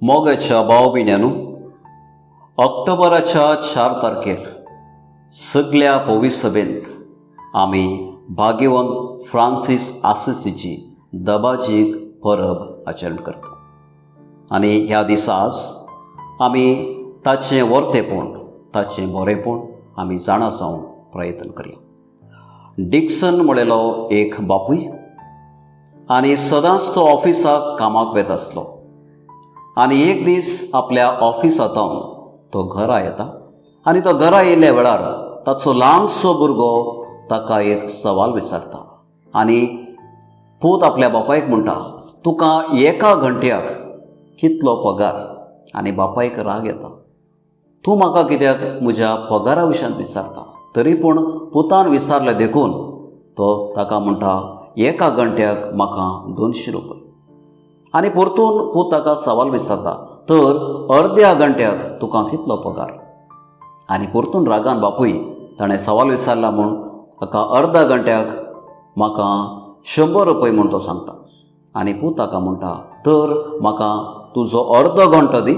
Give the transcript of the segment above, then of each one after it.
मोगाच्या भावभिण्यानू ऑक्टोबराच्या 4 तारखेर सगळ्या पवित्र सभेंत आमी भाग्यवंत फ्रांसीस आसिसीची दबाजीक परब आचरण करता आनी ह्या दिसास आमी ताचें वर्तेपण ताचें बरेपण आमी जाणा जावन प्रयत्न करया। डिक्सन म्हणलेलो एक बापूय आनी सदांच तो ऑफिसाक कामाक वेता आसलो आनी एक दीस आपल्या ऑफिसांतावन तो घरा येता आनी तो घरा येयल्या वेळार ताचो ल्हानसो भुरगो ताका एक सवाल विचारता आनी पूत आपल्या बापायक म्हणटा, तुका एका घंट्याक कितलो पगार? आनी बापायक राग येता, तूं म्हाका कित्याक म्हज्या पगारा विशयान विचारता? तरी पूण पुतान विचारलें देखून तो ताका म्हणटा, एका घंट्याक म्हाका 200 रुपये। आनी परतून पूत ताका सवाल विचारता, तर अर्द्या घंट्याक तुका कितलो पगार? आनी परतून रागान बापूय ताणें सवाल विचारला म्हूण ताका अर्द्या घंट्याक म्हाका 100 रुपये म्हूण तो सांगता। आनी पूत ताका म्हणटा, तर म्हाका तुजो अर्दो घंटो दी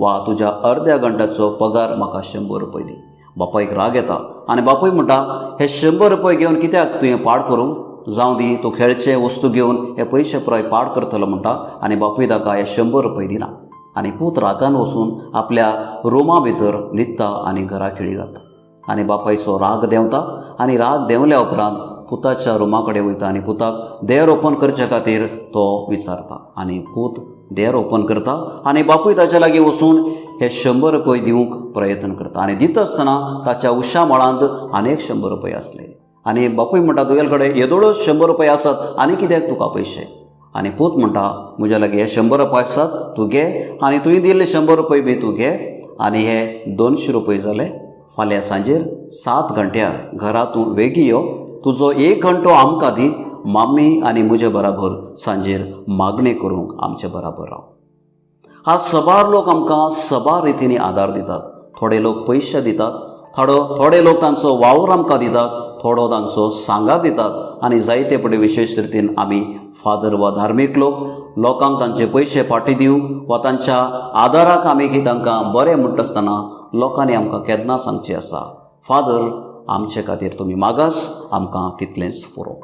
वा तुज्या अर्द्या घंट्याचो पगार म्हाका 100 रुपये दी। बापायक राग येता आनी बापूय म्हणटा, हे 100 रुपये घेवन कित्याक तुवें पाड करूं? जावं दी, तूं खेळचे वस्तू घेवन हे पयशे पुराय पाड करतलो म्हणटा। आनी बापूय ताका हे 100 रुपये दिना आनी पूत रागान वचून आपल्या रुमा भितर न्हिदता आनी घरा खिळी घालता। आनी बापायचो राग देंवता आनी राग देंवल्या उपरांत पुताच्या रुमा कडेन वयता आनी पुताक देर ओपन करचे खातीर तो विचारता आनी पूत देर ओपन करता आनी बापूय ताच्या लागीं वचून हे 100 रुपये दिवंक प्रयत्न करता आनी दिता आसतना ताच्या उश्या मळांत आनीक 100 रुपये आसले आनी बापूय म्हणटा, तुजे कडेन येदोळ्योच 100 रुपये आसात आनी कित्याक तुका पयशे? आनी पूत म्हणटा, म्हज्या लागीं हे 100 रुपये आसात, तूं घे आनी तुवें दिल्ले 100 रुपये बी तूं घे आनी हे 200 रुपये जाले। फाल्यां सांजेर 7 घंट्यार घरा तूं वेगी यो, तुजो 1 घंटो आमकां दी, माम्मी आनी म्हजे बराबर सांजेर मागणें करूंक आमचे बराबर राव। आज सबार लोक आमकां सबार रितींनी आदार दितात। थोडे लोक पयशे दितात, थोडे लोक तांचो वावर आमकां दितात, थोडो तांचो सांगात दितात आनी जायते पडे विशेश रितीन आमी फादर वा धार्मीक लोकांक तांचे पयशे फाटीं दिवंक वा तांच्या आदाराक आमी की तांकां बरें म्हणटा आसतना लोकांनी आमकां केन्ना सांगचें आसा, फादर आमचे खातीर तुमी मागास, आमकां तितलेंच पुरो।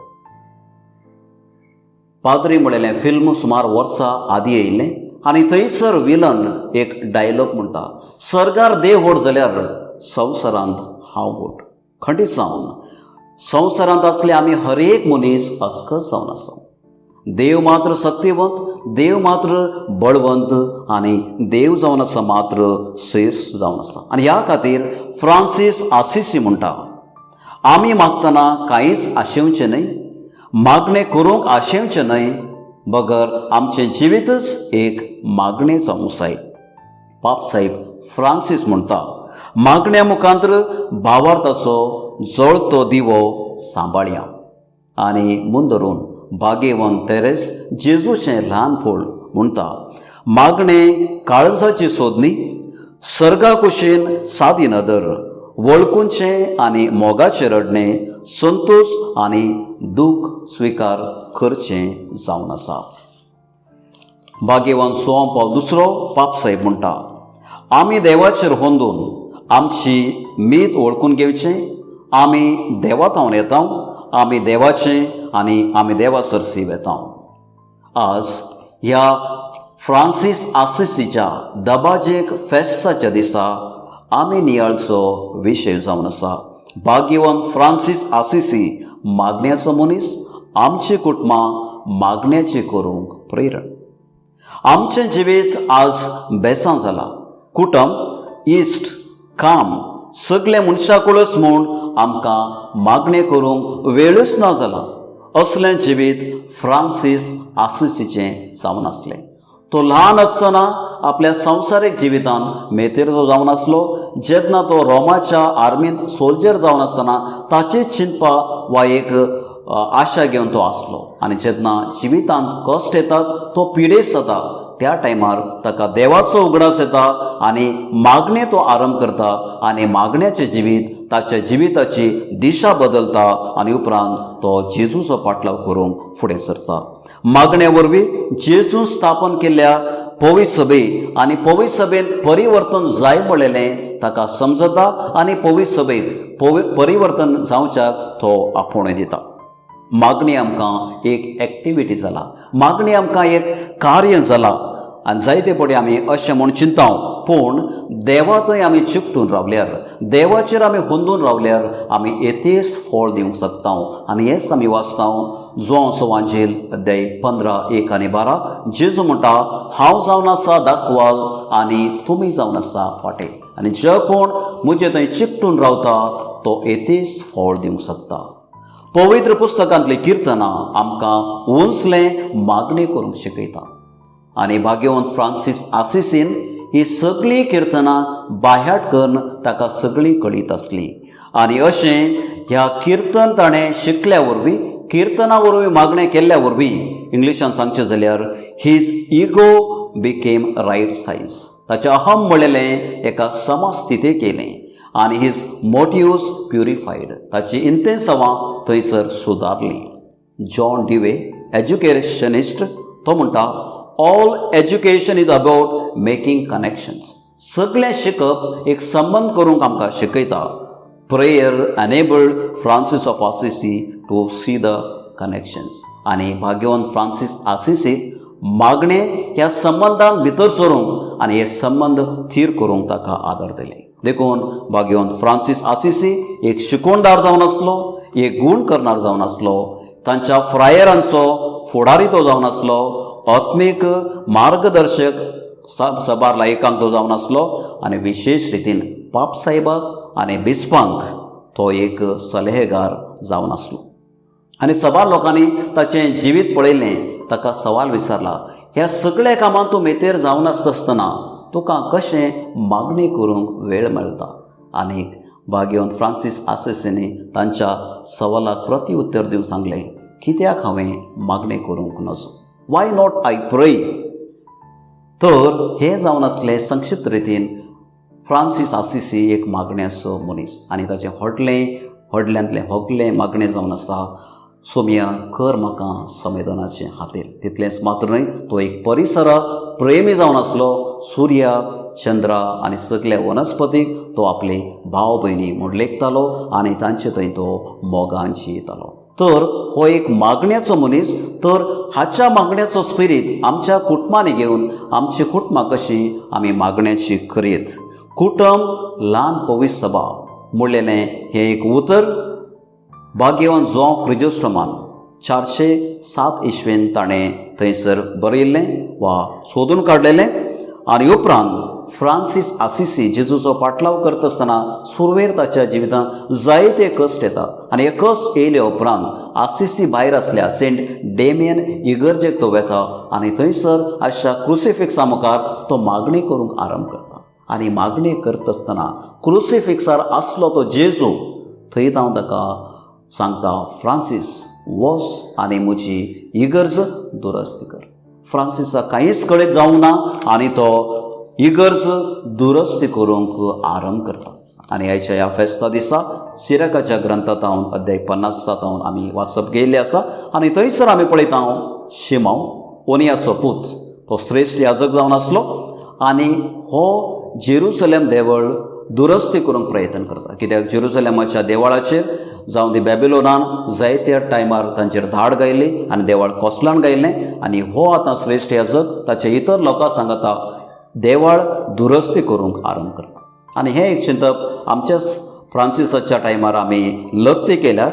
पाद्री म्हणलेलें फिल्म सुमार वर्सां आदीं येयल्लें आनी थंयसर विलन एक डायलॉग म्हणटा, सर्गार देव व्हड जाल्यार संवसारांत हांव व्हड। खंडीत जावन संवसारांत असले आमी हर एक मनीस अस्कस जावन आसा। देव मात्र शक्तिवंत, देव मात्र बळवंत आनी देव जावन आसा मात्र श्रेश्ठ जावन आसा। आनी ह्या खातीर फ्रांसीस आसिसी म्हणटा, आमी मागतना कांयच आशेवचें न्हय, मागणें करूंक आशेवचें न्हय, बगर आमचें जिवीतच एक मागणें जावंक जाय। पाप साहेब फ्रांसीस म्हणटा, मागण्या मुखांतर भावार्थाचो जळतो दिवो सांबाळया। आनी मुंदरून भाग्यवंत तेरेस जेजूचें ल्हान फूल म्हणटा, मागणें काळजाची सोदनी, सर्गा कुशीन सादी नदर, वळखुंचें आनी मोगाचें रडणें, संतोश आनी दूख स्विकार करचें जावन आसा। भाग्यवान सोम पाव दुसरो पाप साहेब म्हणटा, आमी देवाचेर होंदून आमची मीत ओळखून घेवचें, आमी देवातावन येता, आमी देवाचें आनी आमी देवा सरसी वेता। आज ह्या फ्रांसीस आसिसीच्या दबाजेक फेस्ताच्या दिसा आमी नियाळचो विशय जावन आसा। भाग्यवान फ्रांसीस आसिसी मागण्याचो मनीस, आमची कुटुंबां मागण्याची करूंक प्रेरण। आमचें जिवीत आज बेसां जालां, कुटुंब, इश्ट, काम सगळे मनशाकुळच म्हूण आमकां मागणें करूंक वेळच ना जाला। असलें जिवीत फ्रांसीस आसिसीचें जावन आसलें। तो ल्हान आसतना आपल्या संवसारीक जिवितान मेतेरचो जावन आसलो। जेन्ना तो रोमाच्या आर्मींत सोल्जर जावन आसतना ताची चिंता वा एक आशा घेवन तो आसलो आनी जेन्ना जिवितांत कश्ट येतात, तो पिडेस्त जाता, त्या टायमार ताका देवाचो उगडास येता आनी मागणें तो आरंभ करता आनी मागण्याचें जिवीत ताच्या जिविताची दिशा बदलता आनी उपरांत तो जेजूचो पाटलाव करूंक फुडें सरता. मागण्या वरवीं जेजू स्थापन केल्ल्या पवित्र सभे आनी पवित्र सभेंत परिवर्तन जाय म्हणलेलें ताका समजता आनी पवित्र सभेक परिवर्तन जावच्याक तो आपोवणें दिता. मागणी आमकां एक एक्टिविटी जाला, मागणी आमकां एक कार्य जाला आनी जायते फावटी आमी अशें म्हूण चिंताव, पूण देवा थंय आमी चिकटून रावल्यार, देवाचेर आमी हुंदून रावल्यार आमी येतेच फळ दिवंक शकता. आनी हेच आमी वाचताव जोआंचो वांजेल अध्याय 15:1-12. जेजू म्हणटा, हांव जावन आसा दाखवाल आनी तुमी जावन आसा फाटें, आनी जे कोण म्हजे थंय चिकटून रावता तो येतेच फळ दिवंक शकता. पवित्र पुस्तकांतली किर्तनां आमकां उंचलें मागणी करूंक शिकयता. आनी भाग्यवंत फ्रांसीस आसिसीन ही सगळीं किर्तनां बाह्याट करून ताका सगळीं कळीत आसली. आनी अशें ह्या किर्तन ताणें शिकल्या वरवीं, किर्तनां वरवीं मागणें केल्ल्या वरवीं इंग्लिशान सांगचें जाल्यार his ego became right size. ताचें अहम म्हणलेलें एका समस्थितीक येलें आनी हीज मोटिव्स प्युरिफायड. ताची इंतेंसवां थंयसर सुदारलीं. जॉन डिवे एज्युकेशनिस्ट तो म्हणटा, all education is about making connections. सगळें शिकप एक संबंध करूंक आमकां शिकयता. Prayer enabled Francis of Assisi to see the connections. आनी भाग्यवंत फ्रांसीस आसिसीक मागणें ह्या संबंधान भितर सरूंक आनी हे संबंध थीर करूंक ताका आदार दिले. देखून भाग्यवंत फ्रांसीस आसिसी एक शिकोवणदार जावन आसलो, एक गूण करणार जावन आसलो, तांच्या फ्रायरांचो फुडारी तो जावन आसलो, आत्मीक मार्गदर्शक सबार लायकांक तो जावन आसलो, आनी विशेष रितीन पाप साहेबाक आनी बिस्पांक तो एक सल्हेगार जावन आसलो. आनी सबार लोकांनी ताचें जिवीत पळयलें. ताका सवाल विचारला, ह्या सगळ्या कामां तूं मेतेर जावन आसतना तुका कशें मागणी करूंक वेळ मेळटा? आनीक भाग्यवंत फ्रांसीस आसिसीनी तांच्या सवालाक प्रत्युत्तर दिवन सांगलें, कित्याक हांवें मागणी करूंक नजो? वाय नॉट आय प्रे? तर हे जावन आसलें संक्षिप्त रितीन फ्रांसीस आसिसी एक मागण्याचो मनीस. आनी ताचें व्हडल्यांतलें व्हडलें मागणें जावन आसा, सोम्या कर म्हाका संवेदनाचें हातीर. तितलेंच मात्र न्हय, तो एक परिसरा प्रेमी जावन आसलो. सुर्याक, चंद्रा आनी सगळ्या वनस्पतीक तो आपले भाव भयणी म्हूण लेखतालो आनी तांचे थंय तो मोगान जियेतालो. तर हो एक मागण्याचो मनीस. तर हाच्या मागण्याचो स्पिरीट आमच्या कुटुंबांनी घेवन आमची कुटुंबां कशीं आमी मागण्याची करीत. कुटुंब ल्हान पवित्र सभा म्हणलेलें हें एक उतर भाग्यवंत जोआंव क्रिजोस्टोमान 407 इस्वेन ताणें थंयसर बरयल्लें वा सोदून काडलेलें. आनी उपरांत फ्रांसीस आसिसी जेजूचो पाटलाव करता आसतना सुरवेर ताच्या जिवितांत जायते कश्ट येतात. आनी हे कश्ट येयले उपरांत आसिसी भायर आसल्या सेंट डेमियन इगर्जेक तो वेता आनी थंयसर आशा क्रुसिफिक्सा मुखार तो मागणी करूंक आरंभ करता. आनी मागणी करता आसतना क्रुसिफिक्सार आसलो तो जेजू थंय हांव ताका सांगता, फ्रांसीस वच आनी म्हजी इगर्ज दुरस्ती कर. फ्रांसिसाक कांयच कळीत जावंक ना आनी तो इगर्ज दुरस्ती करूंक आरंभ करता. आनी आयच्या ह्या फेस्ता दिसा सिरकाच्या ग्रंथांत अध्याय 50 आमी वाचप गेल्ले आसा. आनी थंयसर आमी पळयता शिमाव ओनियाचो पूत तो श्रेश्ठ याजक जावन आसलो आनी हो जेरुसलेम देवळ दुरस्ती करूंक प्रयत्न करता. कित्याक जेरुसलेमाच्या देवळाचेर जावं ती बॅबिलोनान जायत्या टायमार तांचेर धाड गायली आनी देवळ कोसलान गायल्लें. आनी हो आतां श्रेश्ठ याजक ताचे इतर लोकांक सांगता देवळ दुरस्ती करूंक आरंभ करता. आनी हें एक चिंतप आमच्याच फ्रांसिसाच्या टायमार आमी लक्ती केल्यार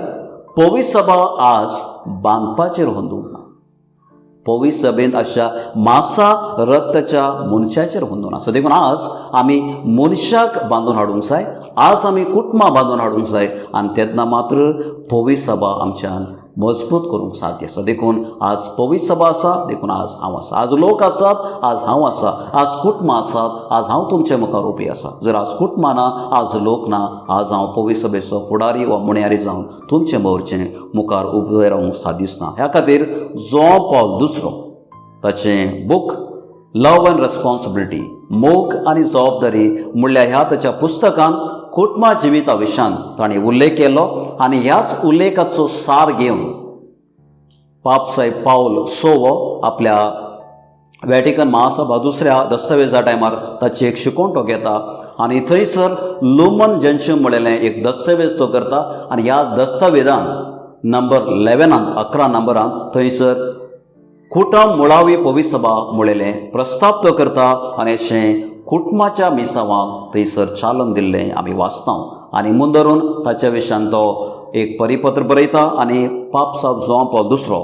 पवित्र सभा आज बांदपाचेर हुंदूंक ना. पवित्र सभेंत अशा मासा रक्ताच्या मनशाचेर हुंदून आसा. देखून आज आमी मनशाक बांदून हाडूंक जाय, आज आमी कुटुंबां बांदून हाडूंक जाय आनी तेन्ना मात्र पवित्र सभा आमच्यान मजबूत करूंक साध्य आसा. देखून आज पवित्र सभा आसा, देखून आज हांव आसा, आज लोक आसात, आज हांव आसा, आज कुटुंबां आसात, आज हांव तुमचे मुखार उबी आसा. जर आज कुटुंबां ना, आज लोक ना, आज हांव पवित्र सभेचो फुडारी वा मुण्यारी जावन तुमचे मोर्चे मुखार उबे रावंक सादीच ना. ह्या खातीर जोआंव पॉल दुसरो ताचें बूक लव एंड रेस्पॉन्सिबिलिटी मोग आनी जबाबदारी म्हणल्यार ह्या ताच्या पुस्तकान कुटुंबा जिविता विशयान तांणी उल्लेख केलो आनी ह्याच उल्लेखाचो सार घेवन पापसाहेब पावल 6 आपल्या व्हॅटिकन महासभा दुसऱ्या दस्तावेजा टायमार ताची एक शिकोवण घेता आनी थंयसर लुमन जंक्शन म्हणलेलें एक दस्तावेज तो करता आनी ह्या दस्तावेजान नंबर 11 नंबरान थंयसर कुटुंब मुळावी पवित्र सभा म्हणलेलें प्रस्ताव तो करता आनी अशें कुटुंबाच्या मिसावांक थंयसर चालन दिल्लें आमी वाचता आनी मुंदरून ताच्या विशयान तो एक परिपत्र बरयता आनी पापसाब जोआन पॉल दुसरो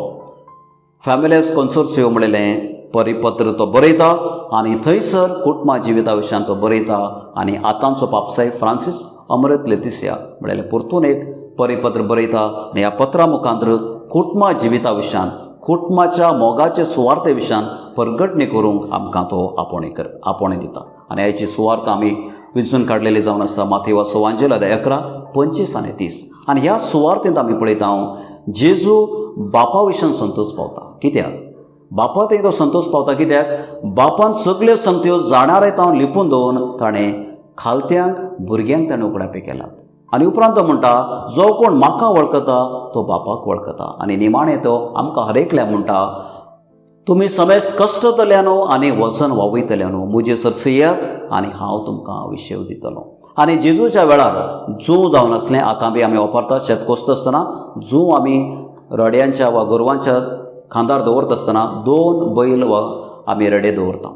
फॅमिलीज कॉन्सोर्सियो म्हणलेलें परिपत्र तो बरयता आनी थंयसर कुटुंबा जिविता विशयान तो बरयता आनी आतांचो पापसाहेब फ्रांसीस अमृत लेतिसिया म्हणलेलें परतून एक परिपत्र बरयता आनी ह्या पत्रा मुखांतर कुटुंबा जिविता विशयान कुटुंबाच्या मोगाचे सुवार्ते विशयान परगटणी करूंक आमकां तो आपणे दिता आनी हाची सुवार्त आमी विंचून काडलेली जावन आसा माथेव सुवांजेला 11:25 आनी 30 आनी ह्या सुवार्तेंत आमी पळयता जेजू बापा विशयान संतोश पावता कित्याक बापा थंय तो संतोश पावता कित्याक बापान सगल्यो संगत्यो जाणारे तावन लिपून दवरून ताणें खालत्यांक भुरग्यांक ताणें उगडापी केलात आनी उपरांत तो म्हणटा जो कोण म्हाका वळखता तो बापाक वळखता आनी निमाणें तो आमकां हरेकल्या म्हणटा तुमी समेज कश्टतल्यानो आनी वचन वावयतल्यानो मुजेसर सेयात आनी हांव तुमकां विशेव दितलो आनी जेजूच्या वेळार जूं जावन आसलें आतां बी आमी वापरतात शेत कोसता आसतना जूं आमी रड्यांच्या वा गोरवांच्या खांदार दवरत आसतना 2 बैल वा आमी रेडे दवरता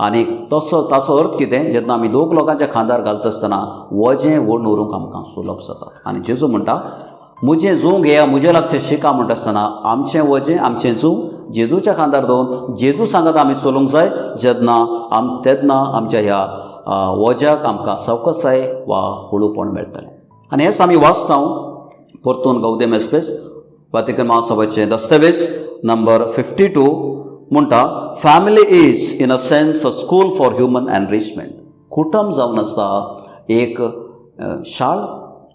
आनी ताचो अर्थ कितें जेन्ना आमी 2 लोकांच्या खांदार घालता आसतना वजें व्हडून व्हरूंक आमकां सुलभ जाता आनी जेजू म्हणटा मुजें जूं घेया मुजे लागचें शिका म्हणटा आसतना आमचें वजें आमचें जूं जेजूच्या खांदार दवरून जेजू सांगत आमी चलूंक जाय तेन्ना आमच्या ह्या वज्याक आमकां सवकसाय वा हळूपण मेळटलें आनी हेंच आमी वाचता परतून गौदेम एस्पेस व्हॅटिकन महासभेचें दस्तावेज नंबर 52 म्हणटा family is in a sense a school for human enrichment कुटुंब जावन आसा एक शाळ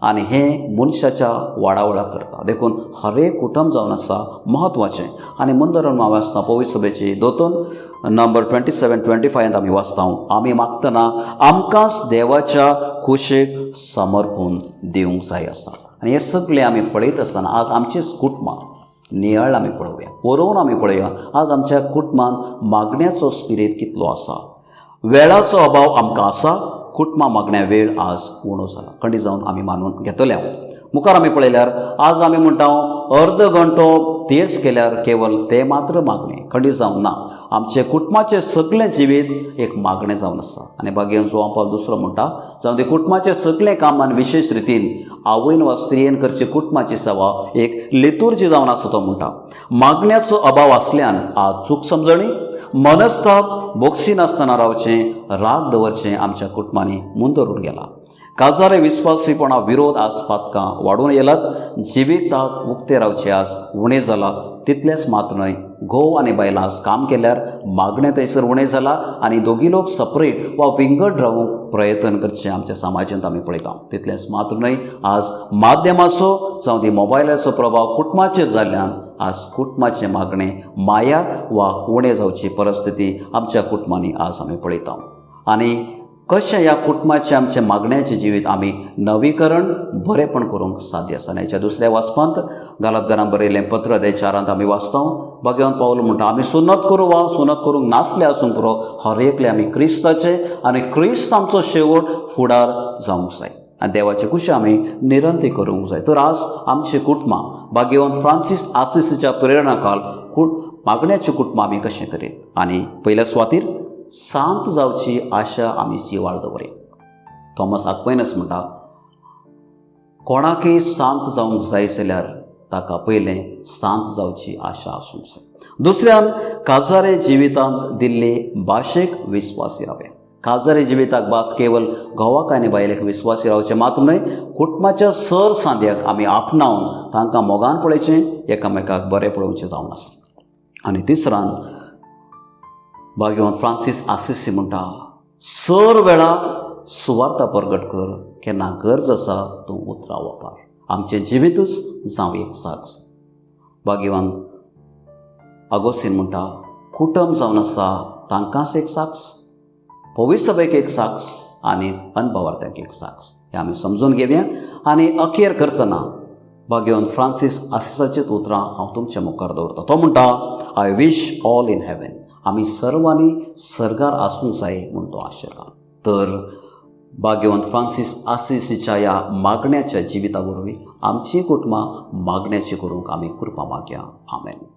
आनी हें मनशाच्या वाडावळा करता देखून हरेक कुटुंब जावन आसा म्हत्वाचें आनी मुंदरून हांव वाचता पवित्र सभेची दोतोन नंबर 27-25 आमी वाचता आमी मागतना आमकांच देवाच्या खुशेक समर्पून दिवंक जाय आसा आनी हे सगळें आमी पळयत आसतना आज आमचीच कुटुंबां नियाळ आमी पळोवया वरोवन आमी पळोवया आज आमच्या कुटुंबान मागण्याचो स्पिरीट कितलो आसा वेळाचो अभाव आमकां आसा कुटुंबां मागण्या वेळ आज उणो जाला खंडी जावन आमी मानून घेतले मुखार आमी पळयल्यार आज आमी म्हणटा अर्द घंटो तेच केल्यार केवल ते मात्र मागणे खंडी जावन ना आमचे कुटुंबाचें सगळें जिवीत एक मागणें जावन आसा आनी बागेन जो पावल दुसरो म्हणटा जावं ते कुटुंबाचें सगळें कामान विशेश रितीन आवयन वा स्त्रियेन करची कुटुंबाची सेवा एक लितुर्जी जावन आसा तो म्हणटा मागण्याचो अभाव आसल्यान आज चूक समजणी मनस्ताप बोगसी नासतना रावचें राग दवरचें आमच्या कुटुंबांनी मुंदरून गेला काजारे विस्वासीपणा विरोध आज पातकां वाडून येयलात जिविताक उक्ते रावचे आज उणें जाला तितलेंच मात न्हय घोव आनी बायलां आज काम केल्यार मागणें थंयसर उणें जाला आनी दोगी लोक सपरेट वा विंगड रावूंक प्रयत्न करचें आमच्या समाजांत आमी पळयता तितलेंच मात न्हय आज माध्यमाचो जावं ती मोबायलाचो प्रभाव कुटुंबाचेर जाल्ल्यान आज कुटुंबाचें मागणें मायाक वा उणें जावची परिस्थिती आमच्या कुटुंबांनी आज आमी पळयता आनी कशें ह्या कुटुंबाचें आमचें मागण्याचें जिवीत आमी नवीकरण बरेंपण करूंक साध्य आसा हेच्या दुसऱ्या वाचपांत गालातकारांक बरयलें पत्र 4 आमी वाचता भगवान पावल म्हणटा आमी सुन्नत करूं वा सुन्नत करूंक नासले आसूंक पुरो हर एकले आमी क्रिस्ताचे आनी क्रिस्त आमचो शेवट फुडार जावंक जाय आनी देवाचे कुशी आमी निरंती करूंक जाय तर आज आमची कुटुंबां भाग्यवान फ्रांसीस आसिसीच्या प्रेरणाखाल मागण्याचें कुटुंब आमी कशें करीत आनी पयल्या सुवातेर शांत जावची आशा आमी जिवाळ दवरया थॉमस आक्विनस म्हणटा कोणाकय शांत जावंक जाय जाल्यार ताका पयलें शांत जावची आशा आसूंक जाय दुसऱ्यान काजारे जिवितांत दिल्ली भाशेक विस्वासी रावया काजारे जिविताक भास केवल घोवाक आनी बायलेक विस्वासी रावचें मात न्हय कुटुंबाच्या सर सांद्याक आमी आपणावन तांकां मोगान पळोवचें एकामेकाक बरें पळोवचें जावन आसा आनी तिसरान भाग्यवान फ्रांसीस आसिसी म्हणटा सर वेळा सुवार्ता प्रगट कर केन्ना गरज आसा तूं उतरां वापर आमचें जिवीतूच जावं एक साक्ष भाग्यवान आगोस्तीन म्हणटा कुटुंब जावन आसा तांकांच एक साक्ष पवित्र सभेक एक साक्ष आनी अनभवार्थ्यांक एक साक्ष हे आमी समजून घेवया. आनी अखेर करतना भाग्यवान फ्रांसीस आसिसाचेच उतरां हांव तुमच्या मुखार दवरतां. तो म्हणटा, I wish all in heaven. आमी सर्वांनी सर्गार आसूंक जाय म्हूण तो आशेता. तर भाग्यवान फ्रांसीस आसिसीच्या ह्या मागण्याच्या जिविता वरवीं आमचीं कुटुंबां मागण्याची करूंक आमी कृपा मागया. आमेन.